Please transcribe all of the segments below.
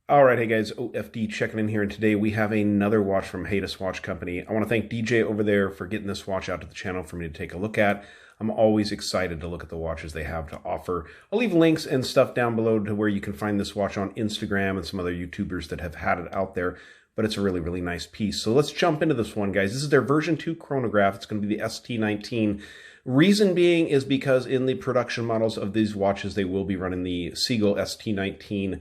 All right, hey guys, OFD checking in here, and today we have another watch from Heitis Watch Company. I want to thank DJ over there for getting this watch out to the channel for me to take a look at. I'm always excited to look at the watches they have to offer. I'll leave links and stuff down below to where you can find this watch on Instagram and some other YouTubers that have had it out there, but it's a really, really nice piece. So let's jump into this one, guys. This is their version 2 chronograph. It's going to be the ST19. Reason being is because in the production models of these watches, they will be running the Seiko ST19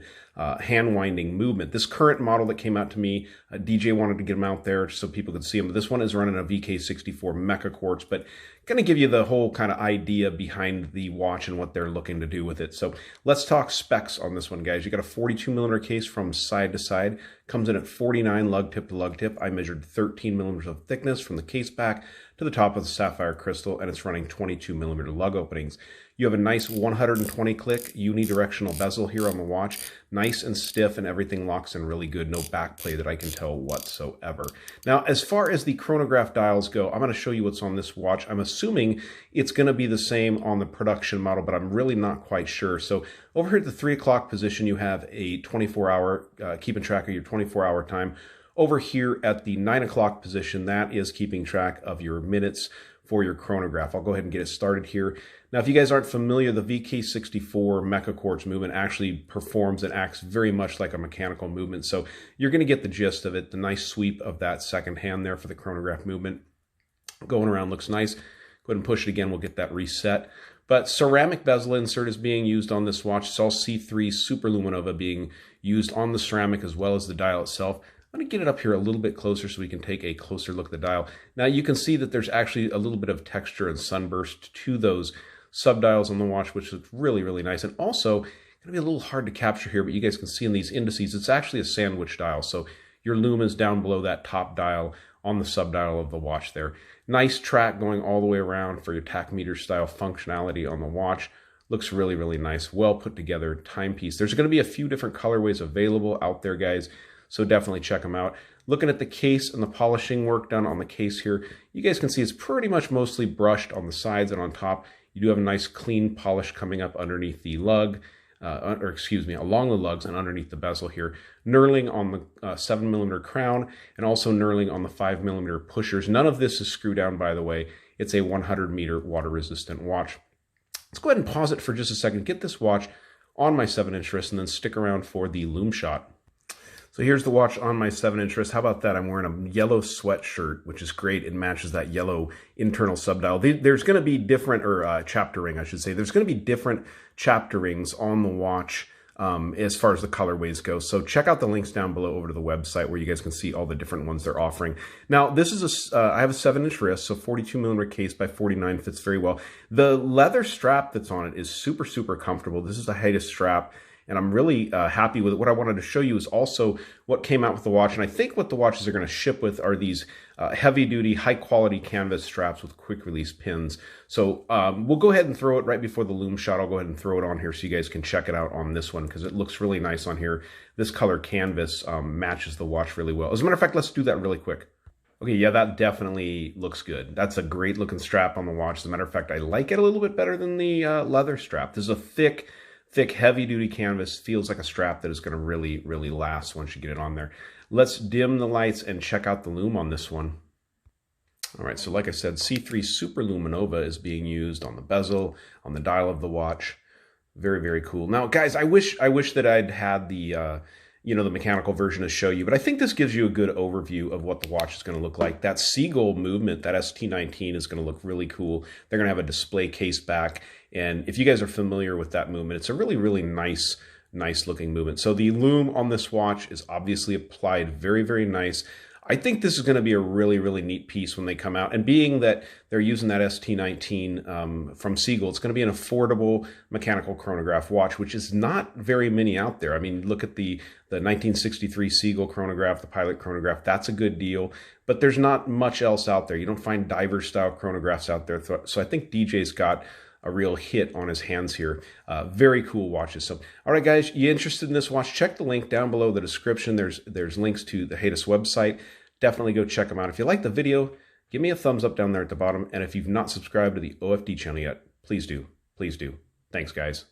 hand winding movement. This current model that came out to me, DJ wanted to get them out there so people could see them. But this one is running a VK64 Mecha Quartz, but going to give you the whole kind of idea behind the watch and what they're looking to do with it. So let's talk specs on this one, guys. You got a 42mm case from side to side. Comes in at 49 lug tip to lug tip. I measured 13mm of thickness from the case back to the top of the Sapphire Crystal, and it's running 22mm lug openings. You have a nice 120 click unidirectional bezel here on the watch. Nice and stiff, and everything locks in really good. No backplay that I can tell whatsoever. Now, as far as the chronograph dials go, I'm going to show you what's on this watch. I'm assuming it's going to be the same on the production model, but I'm really not quite sure. So over here at the 3 o'clock position, you have a 24-hour, keeping track of your 24-hour time. Over here at the 9 o'clock position, that is keeping track of your minutes for your chronograph. I'll go ahead and get it started here. Now, if you guys aren't familiar, the VK64 Mecha Quartz movement actually performs and acts very much like a mechanical movement. So you're going to get the gist of it, the nice sweep of that second hand there for the chronograph movement. Going around looks nice. Go ahead and push it again. We'll get that reset. But ceramic bezel insert is being used on this watch. It's all C3 Super Luminova being used on the ceramic as well as the dial itself. I'm going to get it up here a little bit closer so we can take a closer look at the dial. Now you can see that there's actually a little bit of texture and sunburst to those subdials on the watch, which is really, really nice. And also, going to be a little hard to capture here, but you guys can see in these indices, it's actually a sandwich dial. So your lume is down below that top dial on the subdial of the watch there. Nice track going all the way around for your tachymeter style functionality on the watch. Looks really, really nice. Well put together timepiece. There's going to be a few different colorways available out there, guys. So definitely check them out. Looking at the case and the polishing work done on the case here, you guys can see it's pretty much mostly brushed on the sides and on top. You do have a nice clean polish coming up underneath the lug, along the lugs and underneath the bezel here. Knurling on the 7mm crown and also knurling on the 5mm pushers. None of this is screw down, by the way. It's a 100-meter water resistant watch. Let's go ahead and pause it for just a second. Get this watch on my 7-inch wrist and then stick around for the lume shot. So here's the watch on my 7-inch wrist. How about that? I'm wearing a yellow sweatshirt, which is great. It matches that yellow internal subdial. There's going to be different, or chapter ring, I should say. There's going to be different chapter rings on the watch as far as the colorways go. So check out the links down below over to the website where you guys can see all the different ones they're offering. Now, this is I have a 7-inch wrist, so 42mm case by 49 fits very well. The leather strap that's on it is super, super comfortable. This is a Heitis strap. And I'm really happy with it. What I wanted to show you is also what came out with the watch. And I think what the watches are going to ship with are these heavy-duty, high-quality canvas straps with quick-release pins. So we'll go ahead and throw it right before the lume shot. I'll go ahead and throw it on here so you guys can check it out on this one because it looks really nice on here. This color canvas matches the watch really well. As a matter of fact, let's do that really quick. Okay, yeah, that definitely looks good. That's a great-looking strap on the watch. As a matter of fact, I like it a little bit better than the leather strap. This is a thick, heavy-duty canvas. Feels like a strap that is going to really, really last once you get it on there. Let's dim the lights and check out the lume on this one. All right, so like I said, C3 Super Luminova is being used on the bezel, on the dial of the watch. Very, very cool. Now, guys, I wish that I'd had the the mechanical version to show you, but I think this gives you a good overview of what the watch is going to look like. That Seagull movement, that ST19 is going to look really cool. They're going to have a display case back, and if you guys are familiar with that movement, it's a really, really nice looking movement. So the lume on this watch is obviously applied very, very nice. I think this is going to be a really, really neat piece when they come out. And being that they're using that ST19 from Seagull, it's going to be an affordable mechanical chronograph watch, which is not very many out there. I mean, look at the 1963 Seagull chronograph, the Pilot chronograph. That's a good deal. But there's not much else out there. You don't find diver-style chronographs out there. So I think DJ's got a real hit on his hands here. Very cool watches. So, all right, guys, you interested in this watch? Check the link down below the description. There's links to the Heitis website. Definitely go check them out. If you like the video, give me a thumbs up down there at the bottom. And if you've not subscribed to the OFD channel yet, please do. Please do. Thanks, guys.